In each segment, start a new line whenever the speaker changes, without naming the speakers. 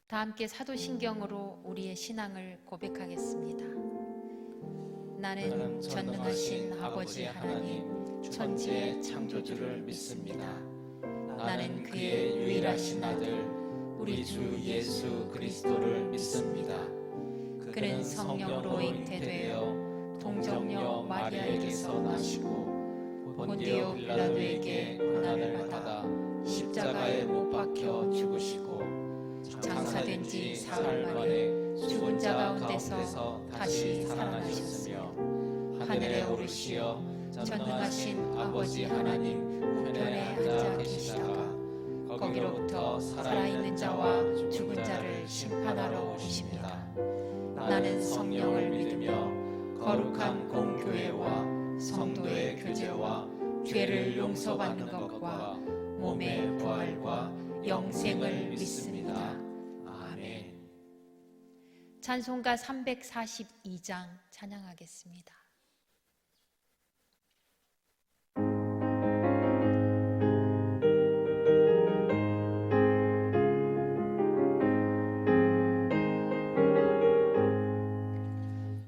다 함께 사도신경으로 우리의 신앙을 고백하겠습니다. 나는 전능하신 아버지 하나님 천지의 창조주를 믿습니다. 나는 그의 유일하신 아들 우리 주 예수 그리스도를 믿습니다. 그는 성령으로 잉태되어 동정녀 마리아에게서 나시고 본디오 빌라도에게 고난을 받아 십자가에 못 박혀 죽으시고 장사된 지 사흘 만에 죽은 자 가운데서 다시 살아나셨으며 하늘에 오르시어 전능하신 아버지 하나님 우편에 앉아 계시다가 거기로부터 살아있는 자와 죽은 자를 심판하러 오십니다. 나는 성령을 믿으며 거룩한 공교회와 성도의 교제와 죄를 용서받는 것과 몸의 부활과 영생을 믿습니다. 아멘.
찬송가 342장 찬양하겠습니다.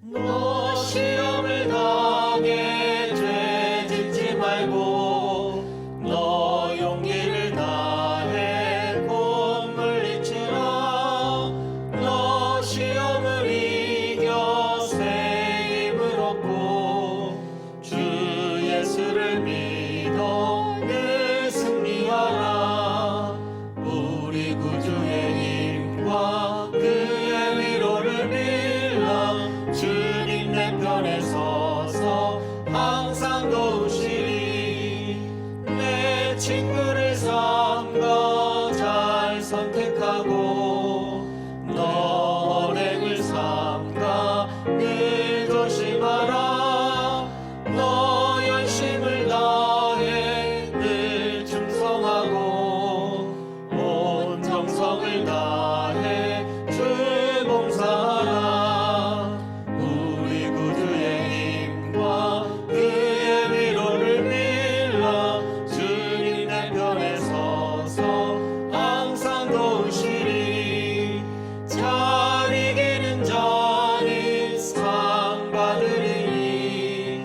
너 시험을 당해 죄 짓지 말고 너 용기를 다해 곧 물리치라. 너 시험을 이겨 새 힘을 얻고 주 예수를 믿어 늘 승리하라. 우리 구주의 힘과 그의 위로를 빌라. 주님 내 편에 서서 항상 도우시리. 내 친구를 삼가 잘 선택하고 너 언행을 삼가 늘 조심하라. 너 열심을 다해 늘 충성하고 온 정성을 다해 주 봉사하라. 우리 구주의 힘과 그의 위로를 빌라. 주님 내 편에 서서 항상 도우시리. 잘 이기는 자는 상 받으리니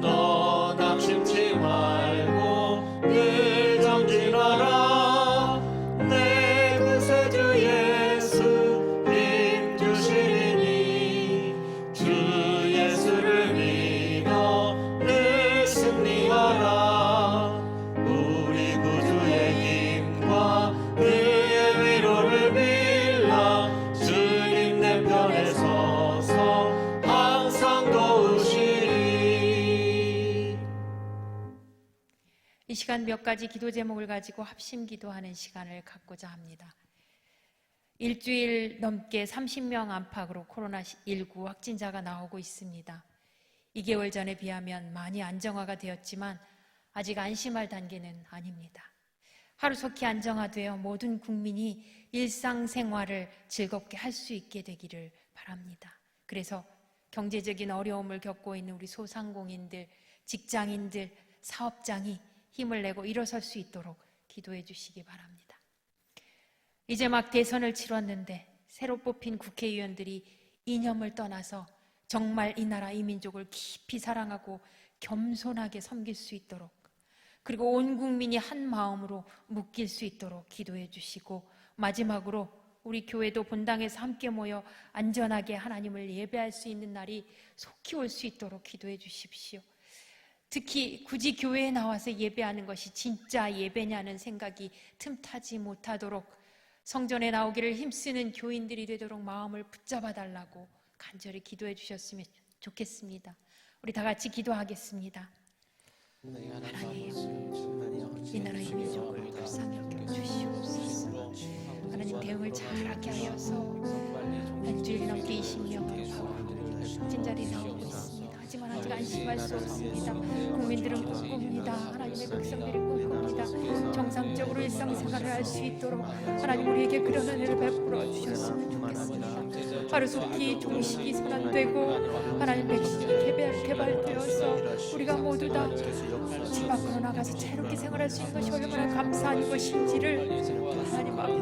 너 낙심치 말고 늘 정진하라. 내 구세주 예수 힘 주시리니 주 예수를 믿어 늘 승리하라. 우리 구주의 힘과 그의 위로를 빌라. 주님 내 편에 서서 항상 도우시리.
이 시간 몇 가지 기도 제목을 가지고 합심 기도하는 시간을 갖고자 합니다. 일주일 넘게 30명 안팎으로 코로나19 확진자가 나오고 있습니다. 2개월 전에 비하면 많이 안정화가 되었지만 아직 안심할 단계는 아닙니다. 하루속히 안정화되어 모든 국민이 일상생활을 즐겁게 할 수 있게 되기를 바랍니다. 그래서 경제적인 어려움을 겪고 있는 우리 소상공인들, 직장인들, 사업장이 힘을 내고 일어설 수 있도록 기도해 주시기 바랍니다. 이제 막 대선을 치렀는데 새로 뽑힌 국회의원들이 이념을 떠나서 정말 이 나라 이 민족을 깊이 사랑하고 겸손하게 섬길 수 있도록, 그리고 온 국민이 한 마음으로 묶일 수 있도록 기도해 주시고, 마지막으로 우리 교회도 본당에서 함께 모여 안전하게 하나님을 예배할 수 있는 날이 속히 올 수 있도록 기도해 주십시오. 특히 굳이 교회에 나와서 예배하는 것이 진짜 예배냐는 생각이 틈타지 못하도록 성전에 나오기를 힘쓰는 교인들이 되도록 마음을 붙잡아 달라고 간절히 기도해 주셨으면 좋겠습니다. 우리 다 같이 기도하겠습니다. 하나님, 이 나라의 민족을 불쌍히 여겨 주시옵소서. 하나님, 대응을 잘하게 하여서 일주일 넘게 20명을 확진자들이 나오고 있습니다. 하지만 아직 안심할 수 없습니다. 국민들은 꿈꿉니다. 하나님의 백성들이 꿈꿉니다. 정상적으로 일상생활을 할 수 있도록 하나님 우리에게 그런 은혜를 베풀어 주셨으면 좋겠습니다. 하루속히 종식이 선언되고 하나님 백신이 개발되어서 우리가 모두 다 집 밖으로 나가서 자유롭게 생활할 수 있는 것이 얼마나 감사한 것인지를 하나님 앞에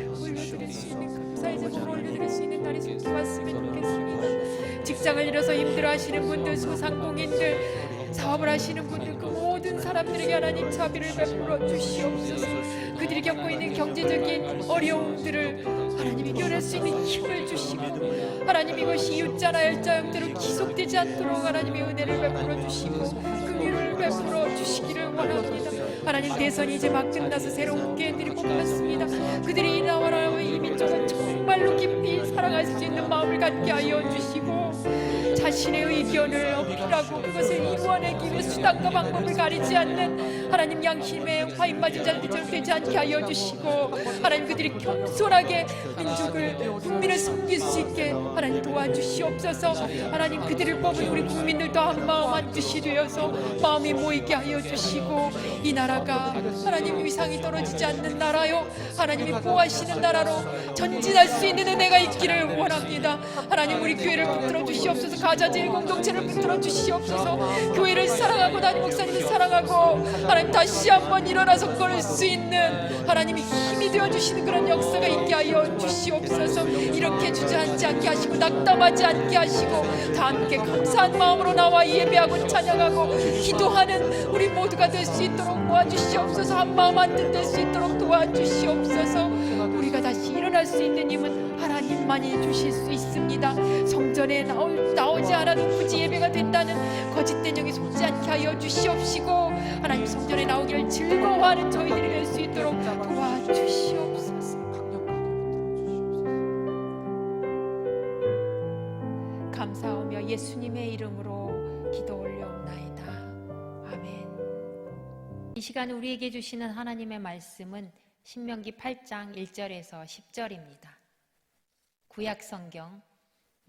올려드릴 수 있는 것 감사의 제목으로 올려드릴 수 있는 날이 속히 왔으면 좋겠습니다. 직장을 잃어서 힘들어하시는 분들, 소상공인들, 사업을 하시는 분들, 그 모든 사람들에게 하나님 자비를 베풀어 주시옵소서. 그들이 겪고 있는 경제적인 어려움들을 하나님 이겨낼 수 있는 힘을 주시고, 하나님 이것이 이웃자 나열자 형태로 기속되지 않도록 하나님의 은혜를 베풀어 주시고 긍휼을 베풀어 주시기를 원합니다. 하나님, 대선이 이제 막 끝나서 새로운 기회들이 복받습니다. 그들이 이 나라와 이 민족을 정말로 깊이 사랑할 수 있는 마음을 갖게 하여 주시고, 자신의 의견을 어필하고 그것을 이루어내기 위해 수단과 방법을 가리지 않는 하나님 양심의 화인 맞은 자들이 되지 않게 하여 주시고, 하나님 그들이 겸손하게 민족을, 국민을 섬길 수 있게 하나님 도와주시옵소서. 하나님, 그들을 뽑은 우리 국민들도 한 마음 한 뜻이 되어서 마음이 모이게 하여 주시고, 이 나라가 하나님 위상이 떨어지지 않는 나라요, 하나님이 보호하시는 나라로 전진할 수 있는 은혜가 있기를 원합니다. 하나님, 우리 교회를 붙들어 주시옵소서. 가자제일 공동체를 붙들어 주시옵소서. 교회를 사랑하고 담임 목사님을 사랑하고 하나님 다시 한번 일어나서 걸을 수 있는 하나님이 힘이 되어 주시는 그런 역사가 있게 하여 주시옵소서. 이렇게 주저앉지 않게 하시고 낙담하지 않게 하시고 다 함께 감사한 마음으로 나와 예배하고 찬양하고 기도하는 우리 모두가 될 수 있도록 도와주시옵소서. 한 마음 한 뜻 될 수 있도록 도와주시옵소서. 우리가 다시 일어날 수 있는 힘은 하나님만이 주실 수 있습니다. 성전에 나오지 않아도 굳이 예배가 된다는 거짓된 영에 속지 않게 하여 주시옵시고, 하나님 성전에 나오기를 즐거워하는 저희들이 될 수 있도록 도와주시옵소서. 감사하며 예수님의 이름으로 기도 올려옵나이다. 아멘. 이 시간 우리에게 주시는 하나님의 말씀은 신명기 8장 1절에서 10절입니다. 구약 성경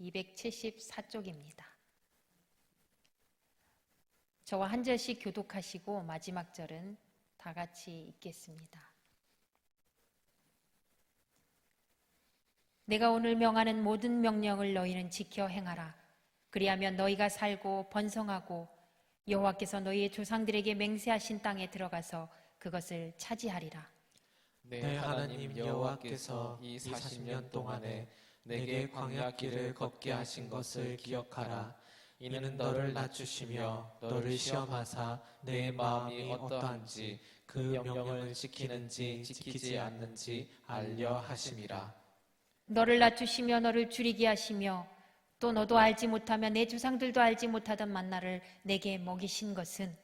274쪽입니다. 저와 한 절씩 교독하시고 마지막 절은 다 같이 읽겠습니다. 내가 오늘 명하는 모든 명령을 너희는 지켜 행하라. 그리하면 너희가 살고 번성하고 여호와께서 너희의 조상들에게 맹세하신 땅에 들어가서 그것을 차지하리라.
내 하나님 여호와께서 이 40년 동안에 내게 광야길을 걷게 하신 것을 기억하라. 이는 너를 낮추시며 너를 시험하사 내 마음이 어떠한지 그 명령을 지키는지 지키지 않는지 알려 하심이라.
너를 낮추시며 너를 줄이게 하시며 또 너도 알지 못하며 내 조상들도 알지 못하던 만나를 내게 먹이신 것은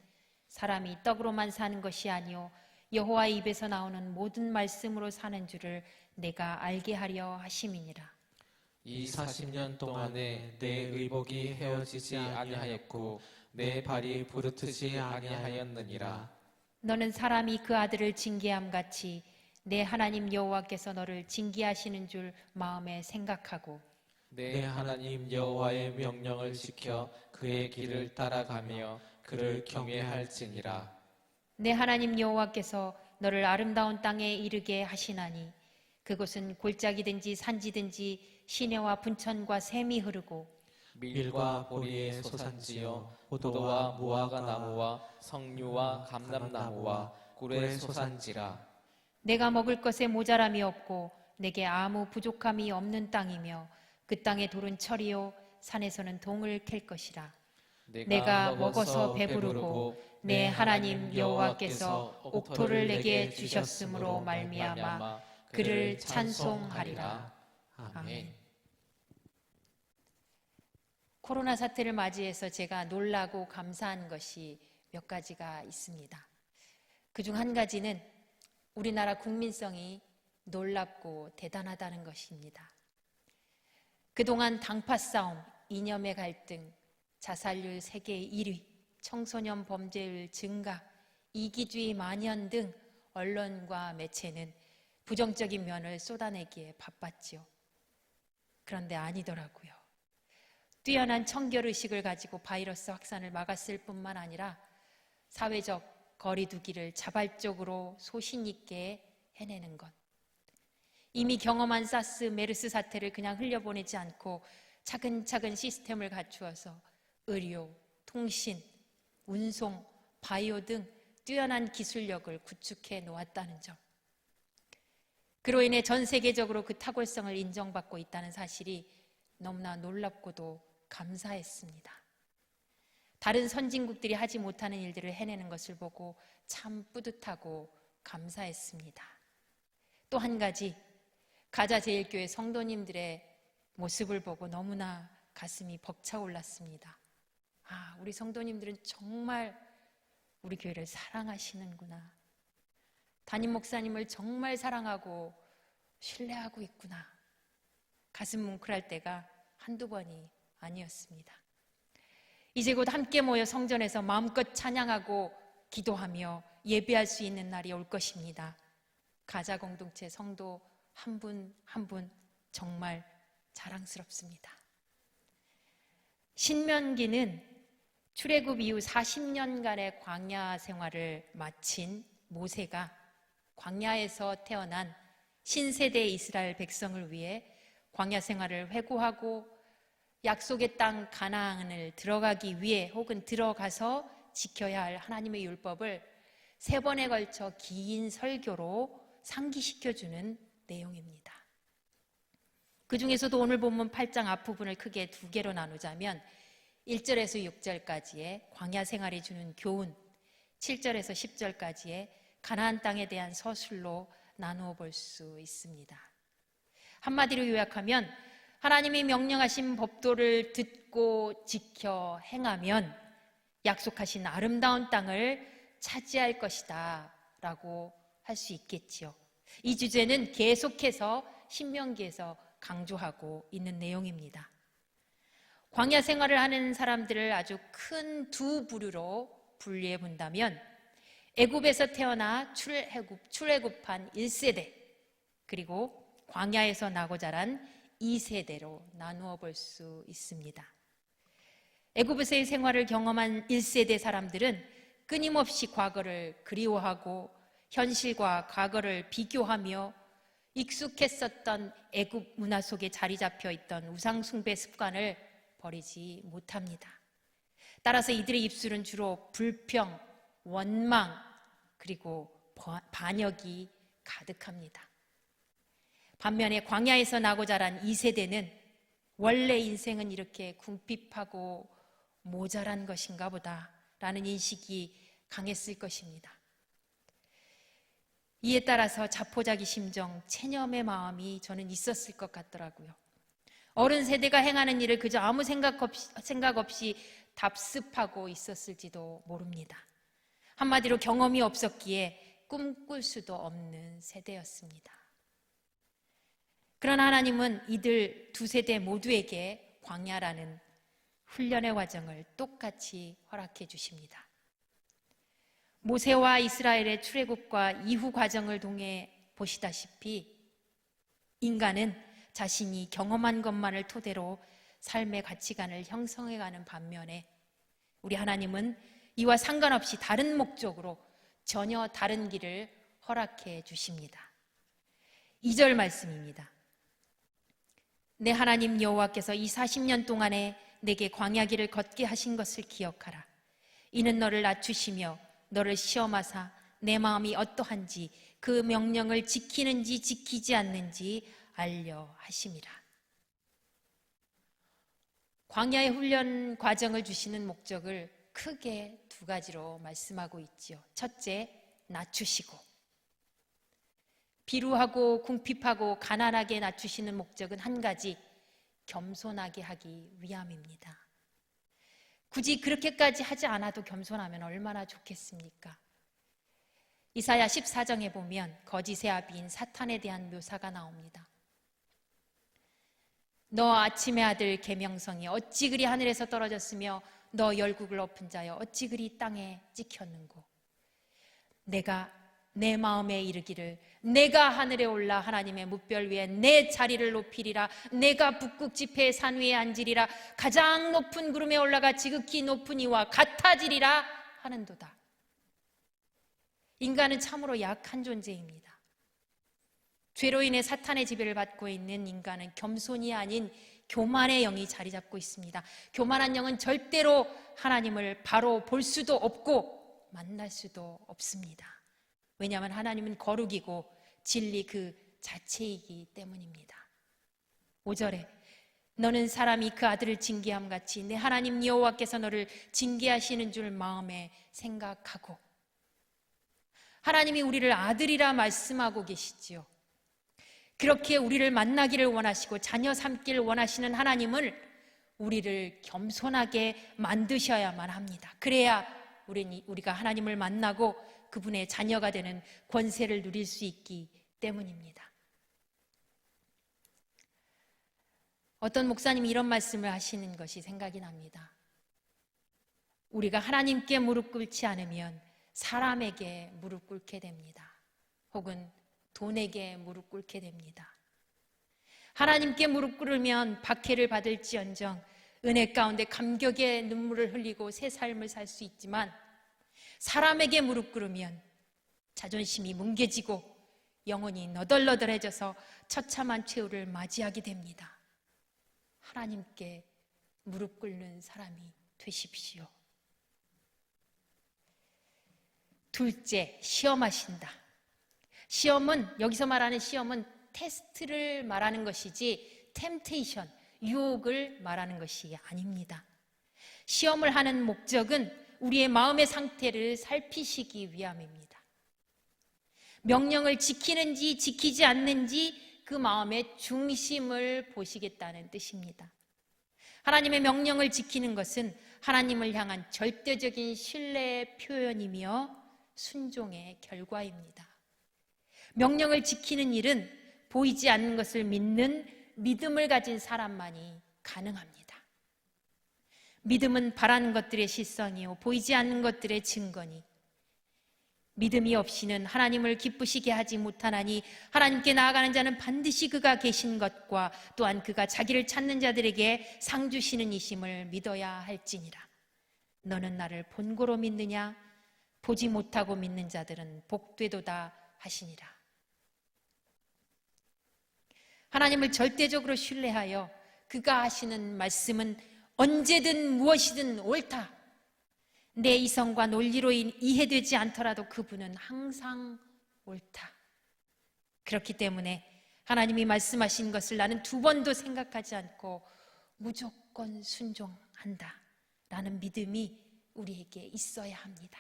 사람이 떡으로만 사는 것이 아니요 여호와의 입에서 나오는 모든 말씀으로 사는 줄을 내가 알게 하려 하심이니라.
이 40년 동안에 내 의복이 헤어지지 아니하였고 내 발이 부르트지 아니하였느니라.
너는 사람이 그 아들을 징계함 같이 내 하나님 여호와께서 너를 징계하시는 줄 마음에 생각하고
내 하나님 여호와의 명령을 지켜 그의 길을 따라가며 그를 경외할지니라.
내 하나님 여호와께서 너를 아름다운 땅에 이르게 하시나니 그곳은 골짜기든지 산지든지 시내와 분천과 샘이 흐르고
밀과 보리의 소산지요 포도와 무화과 나무와 석류와 감람나무와 꿀의 소산지라.
내가 먹을 것에 모자람이 없고 내게 아무 부족함이 없는 땅이며 그 땅의 돌은 철이요 산에서는 동을 캘 것이라. 내가 먹어서 배부르고 내 하나님 여호와께서 옥토를 내게 주셨으므로 말미암아 그를 찬송하리라. 아멘. 코로나 사태를 맞이해서 제가 놀라고 감사한 것이 몇 가지가 있습니다. 그중 한 가지는 우리나라 국민성이 놀랍고 대단하다는 것입니다. 그동안 당파 싸움, 이념의 갈등, 자살률 세계 1위, 청소년 범죄율 증가, 이기주의 만연 등 언론과 매체는 부정적인 면을 쏟아내기에 바빴지요. 그런데 아니더라고요. 뛰어난 청결의식을 가지고 바이러스 확산을 막았을 뿐만 아니라 사회적 거리두기를 자발적으로 소신 있게 해내는 것. 이미 경험한 사스, 메르스 사태를 그냥 흘려보내지 않고 차근차근 시스템을 갖추어서 의료, 통신, 운송, 바이오 등 뛰어난 기술력을 구축해 놓았다는 점. 그로 인해 전 세계적으로 그 탁월성을 인정받고 있다는 사실이 너무나 놀랍고도 감사했습니다. 다른 선진국들이 하지 못하는 일들을 해내는 것을 보고 참 뿌듯하고 감사했습니다. 또 한 가지, 가자 제일교회 성도님들의 모습을 보고 너무나 가슴이 벅차올랐습니다. 아, 우리 성도님들은 정말 우리 교회를 사랑하시는구나. 담임 목사님을 정말 사랑하고 신뢰하고 있구나. 가슴 뭉클할 때가 한두 번이 아니었습니다. 이제 곧 함께 모여 성전에서 마음껏 찬양하고 기도하며 예배할 수 있는 날이 올 것입니다. 가자 공동체 성도 한 분 한 분 정말 자랑스럽습니다. 신명기는 출애굽 이후 40년간의 광야 생활을 마친 모세가 광야에서 태어난 신세대 이스라엘 백성을 위해 광야 생활을 회고하고 약속의 땅 가나안을 들어가기 위해 혹은 들어가서 지켜야 할 하나님의 율법을 3번에 걸쳐 긴 설교로 상기시켜주는 내용입니다. 그 중에서도 오늘 본문 8장 앞부분을 크게 2개로 나누자면 1절에서 6절까지의 광야 생활이 주는 교훈, 7절에서 10절까지의 가나안 땅에 대한 서술로 나누어 볼 수 있습니다. 한마디로 요약하면 하나님이 명령하신 법도를 듣고 지켜 행하면 약속하신 아름다운 땅을 차지할 것이다 라고 할 수 있겠지요. 이 주제는 계속해서 신명기에서 강조하고 있는 내용입니다. 광야 생활을 하는 사람들을 아주 큰 2 부류로 분리해 본다면 애굽에서 태어나 출애굽한 1세대, 그리고 광야에서 나고 자란 2세대로 나누어 볼 수 있습니다. 애굽에서의 생활을 경험한 1세대 사람들은 끊임없이 과거를 그리워하고 현실과 과거를 비교하며 익숙했었던 애굽 문화 속에 자리 잡혀 있던 우상 숭배 습관을 버리지 못합니다. 따라서 이들의 입술은 주로 불평, 원망, 그리고 반역이 가득합니다. 반면에 광야에서 나고 자란 2세대는 원래 인생은 이렇게 궁핍하고 모자란 것인가 보다 라는 인식이 강했을 것입니다. 이에 따라서 자포자기 심정, 체념의 마음이 저는 있었을 것 같더라고요. 어른 세대가 행하는 일을 그저 아무 생각 없이 답습하고 있었을지도 모릅니다. 한마디로 경험이 없었기에 꿈꿀 수도 없는 세대였습니다. 그러나 하나님은 이들 2세대 모두에게 광야라는 훈련의 과정을 똑같이 허락해 주십니다. 모세와 이스라엘의 출애굽과 이후 과정을 통해 보시다시피 인간은 자신이 경험한 것만을 토대로 삶의 가치관을 형성해가는 반면에 우리 하나님은 이와 상관없이 다른 목적으로 전혀 다른 길을 허락해 주십니다. 2절 말씀입니다. 내 하나님 여호와께서 이 40년 동안에 내게 광야길을 걷게 하신 것을 기억하라. 이는 너를 낮추시며 너를 시험하사 내 마음이 어떠한지 그 명령을 지키는지 지키지 않는지 알려 하심이라. 광야의 훈련 과정을 주시는 목적을 크게 2가지로 말씀하고 있지요. 첫째, 낮추시고, 비루하고 궁핍하고 가난하게 낮추시는 목적은 한 가지, 겸손하게 하기 위함입니다. 굳이 그렇게까지 하지 않아도 겸손하면 얼마나 좋겠습니까? 이사야 14장에 보면 거짓의 아비인 사탄에 대한 묘사가 나옵니다. 너 아침의 아들 계명성이 어찌 그리 하늘에서 떨어졌으며 너 열국을 엎은 자여 어찌 그리 땅에 찍혔는고. 내가 내 마음에 이르기를 내가 하늘에 올라 하나님의 뭇별 위에 내 자리를 높이리라. 내가 북극 지폐의 산 위에 앉으리라. 가장 높은 구름에 올라가 지극히 높은 이와 같아지리라 하는도다. 인간은 참으로 약한 존재입니다. 죄로 인해 사탄의 지배를 받고 있는 인간은 겸손이 아닌 교만의 영이 자리 잡고 있습니다. 교만한 영은 절대로 하나님을 바로 볼 수도 없고 만날 수도 없습니다. 왜냐하면 하나님은 거룩이고 진리 그 자체이기 때문입니다. 5절에 너는 사람이 그 아들을 징계함 같이 내 하나님 여호와께서 너를 징계하시는 줄 마음에 생각하고, 하나님이 우리를 아들이라 말씀하고 계시지요. 그렇게 우리를 만나기를 원하시고 자녀 삼기를 원하시는 하나님을 우리를 겸손하게 만드셔야만 합니다. 그래야 우리가 하나님을 만나고 그분의 자녀가 되는 권세를 누릴 수 있기 때문입니다. 어떤 목사님이 이런 말씀을 하시는 것이 생각이 납니다. 우리가 하나님께 무릎 꿇지 않으면 사람에게 무릎 꿇게 됩니다. 혹은 돈에게 무릎 꿇게 됩니다. 하나님께 무릎 꿇으면 박해를 받을지언정 은혜 가운데 감격의 눈물을 흘리고 새 삶을 살 수 있지만, 사람에게 무릎 꿇으면 자존심이 뭉개지고 영혼이 너덜너덜해져서 처참한 최후를 맞이하게 됩니다. 하나님께 무릎 꿇는 사람이 되십시오. 둘째, 시험하신다. 시험은, 여기서 말하는 시험은 테스트를 말하는 것이지 템테이션, 유혹을 말하는 것이 아닙니다. 시험을 하는 목적은 우리의 마음의 상태를 살피시기 위함입니다. 명령을 지키는지 지키지 않는지 그 마음의 중심을 보시겠다는 뜻입니다. 하나님의 명령을 지키는 것은 하나님을 향한 절대적인 신뢰의 표현이며 순종의 결과입니다. 명령을 지키는 일은 보이지 않는 것을 믿는 믿음을 가진 사람만이 가능합니다. 믿음은 바라는 것들의 실상이요 보이지 않는 것들의 증거니, 믿음이 없이는 하나님을 기쁘시게 하지 못하나니 하나님께 나아가는 자는 반드시 그가 계신 것과 또한 그가 자기를 찾는 자들에게 상 주시는 이심을 믿어야 할지니라. 너는 나를 본고로 믿느냐? 보지 못하고 믿는 자들은 복되도다 하시니라. 하나님을 절대적으로 신뢰하여 그가 하시는 말씀은 언제든 무엇이든 옳다, 내 이성과 논리로 이해되지 않더라도 그분은 항상 옳다. 그렇기 때문에 하나님이 말씀하신 것을 나는 두 번도 생각하지 않고 무조건 순종한다 라는 믿음이 우리에게 있어야 합니다.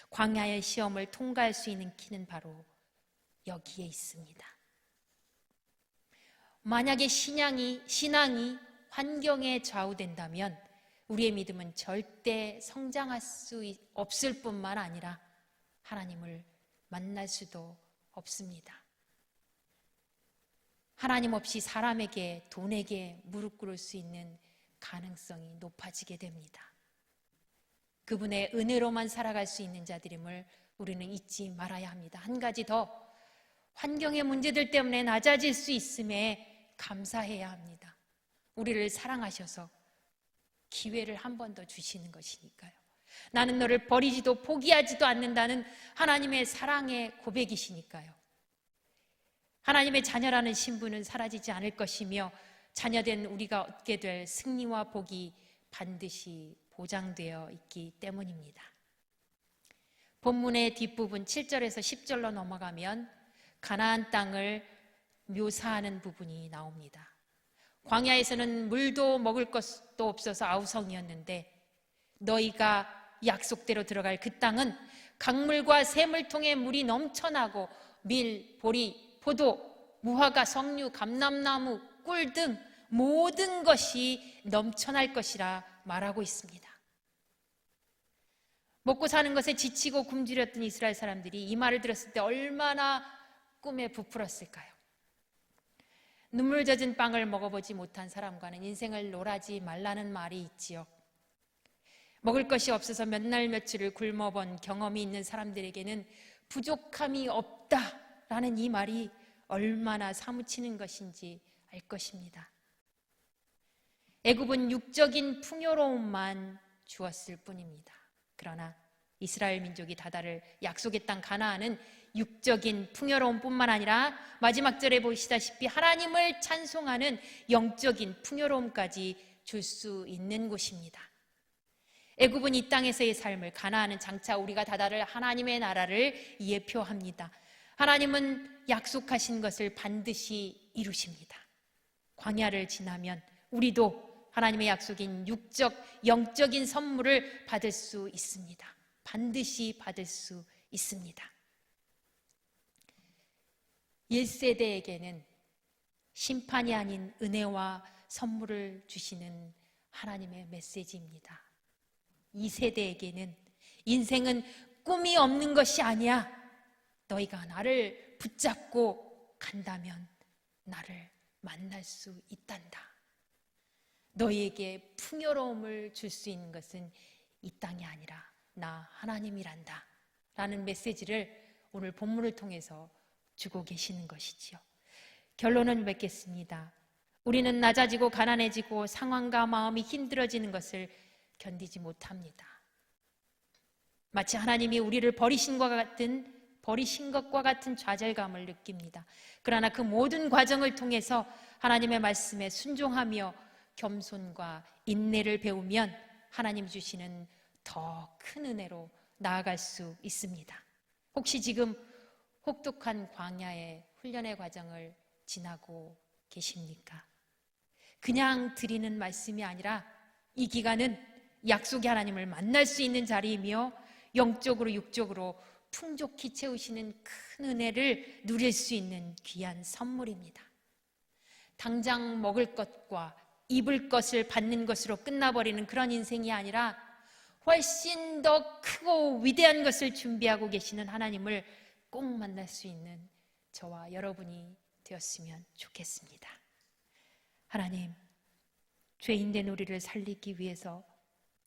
광야의 시험을 통과할 수 있는 키는 바로 여기에 있습니다. 만약에 신앙이 환경에 좌우된다면 우리의 믿음은 절대 성장할 수 없을 뿐만 아니라 하나님을 만날 수도 없습니다. 하나님 없이 사람에게, 돈에게 무릎 꿇을 수 있는 가능성이 높아지게 됩니다. 그분의 은혜로만 살아갈 수 있는 자들임을 우리는 잊지 말아야 합니다. 한 가지 더, 환경의 문제들 때문에 낮아질 수 있음에 감사해야 합니다. 우리를 사랑하셔서 기회를 한 번 더 주시는 것이니까요. 나는 너를 버리지도 포기하지도 않는다는 하나님의 사랑의 고백이시니까요. 하나님의 자녀라는 신분은 사라지지 않을 것이며 자녀된 우리가 얻게 될 승리와 복이 반드시 보장되어 있기 때문입니다. 본문의 뒷부분 7절에서 10절로 넘어가면 가나안 땅을 묘사하는 부분이 나옵니다. 광야에서는 물도 먹을 것도 없어서 아우성이었는데 너희가 약속대로 들어갈 그 땅은 강물과 샘물통에 물이 넘쳐나고 밀, 보리, 포도, 무화과, 석류, 감람나무, 꿀 등 모든 것이 넘쳐날 것이라 말하고 있습니다. 먹고 사는 것에 지치고 굶주렸던 이스라엘 사람들이 이 말을 들었을 때 얼마나 꿈에 부풀었을까요? 눈물 젖은 빵을 먹어보지 못한 사람과는 인생을 놀아지 말라는 말이 있지요. 먹을 것이 없어서 몇 날 며칠을 굶어본 경험이 있는 사람들에게는 부족함이 없다라는 이 말이 얼마나 사무치는 것인지 알 것입니다. 애굽은 육적인 풍요로움만 주었을 뿐입니다. 그러나 이스라엘 민족이 다다를 약속의 땅 가나안은 육적인 풍요로움뿐만 아니라 마지막 절에 보시다시피 하나님을 찬송하는 영적인 풍요로움까지 줄 수 있는 곳입니다. 애굽은 이 땅에서의 삶을, 가나안은 장차 우리가 다다를 하나님의 나라를 예표합니다. 하나님은 약속하신 것을 반드시 이루십니다. 광야를 지나면 우리도 하나님의 약속인 육적, 영적인 선물을 받을 수 있습니다. 반드시 받을 수 있습니다. 1세대에게는 심판이 아닌 은혜와 선물을 주시는 하나님의 메시지입니다. 2세대에게는 인생은 꿈이 없는 것이 아니야. 너희가 나를 붙잡고 간다면 나를 만날 수 있단다. 너희에게 풍요로움을 줄 수 있는 것은 이 땅이 아니라 나 하나님이란다 라는 메시지를 오늘 본문을 통해서 주고 계시는 것이지요. 결론을 맺겠습니다. 우리는 낮아지고 가난해지고 상황과 마음이 힘들어지는 것을 견디지 못합니다. 마치 하나님이 우리를 버리신 것과 같은 좌절감을 느낍니다. 그러나 그 모든 과정을 통해서 하나님의 말씀에 순종하며 겸손과 인내를 배우면 하나님 주시는 더 큰 은혜로 나아갈 수 있습니다. 혹시 지금 혹독한 광야의 훈련의 과정을 지나고 계십니까? 그냥 드리는 말씀이 아니라 이 기간은 약속의 하나님을 만날 수 있는 자리이며 영적으로 육적으로 풍족히 채우시는 큰 은혜를 누릴 수 있는 귀한 선물입니다. 당장 먹을 것과 입을 것을 받는 것으로 끝나버리는 그런 인생이 아니라 훨씬 더 크고 위대한 것을 준비하고 계시는 하나님을 꼭 만날 수 있는 저와 여러분이 되었으면 좋겠습니다. 하나님, 죄인된 우리를 살리기 위해서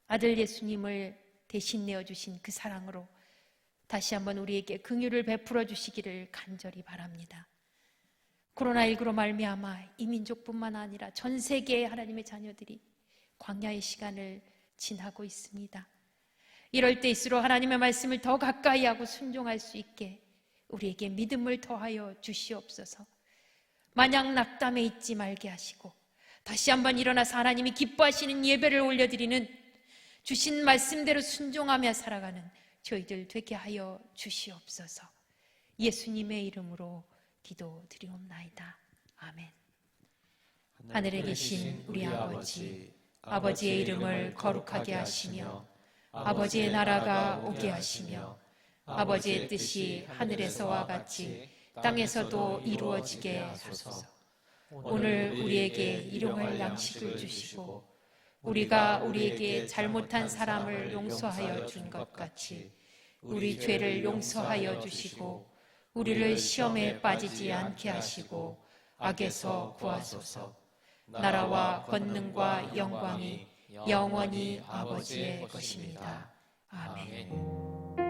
아들 예수님을 대신 내어주신 그 사랑으로 다시 한번 우리에게 긍휼을 베풀어 주시기를 간절히 바랍니다. 코로나19로 말미암아 이 민족뿐만 아니라 전 세계의 하나님의 자녀들이 광야의 시간을 지나고 있습니다. 이럴 때일수록 하나님의 말씀을 더 가까이 하고 순종할 수 있게 우리에게 믿음을 더하여 주시옵소서. 마냥 낙담해 있지 말게 하시고 다시 한번 일어나서 하나님이 기뻐하시는 예배를 올려드리는 주신 말씀대로 순종하며 살아가는 저희들 되게 하여 주시옵소서. 예수님의 이름으로 기도드리옵나이다. 아멘. 하늘에 계신 우리 아버지, 아버지의 이름을 거룩하게 하시며 아버지의 나라가 오게 하시며 아버지의 뜻이 하늘에서와 같이 땅에서도 이루어지게 하소서. 오늘 우리에게 일용할 양식을 주시고 우리가 우리에게 잘못한 사람을 용서하여 준 것 같이 우리 죄를 용서하여 주시고 우리를 시험에 빠지지 않게 하시고 악에서 구하소서. 나라와 권능과 영광이 영원히 아버지의 것입니다. 아멘.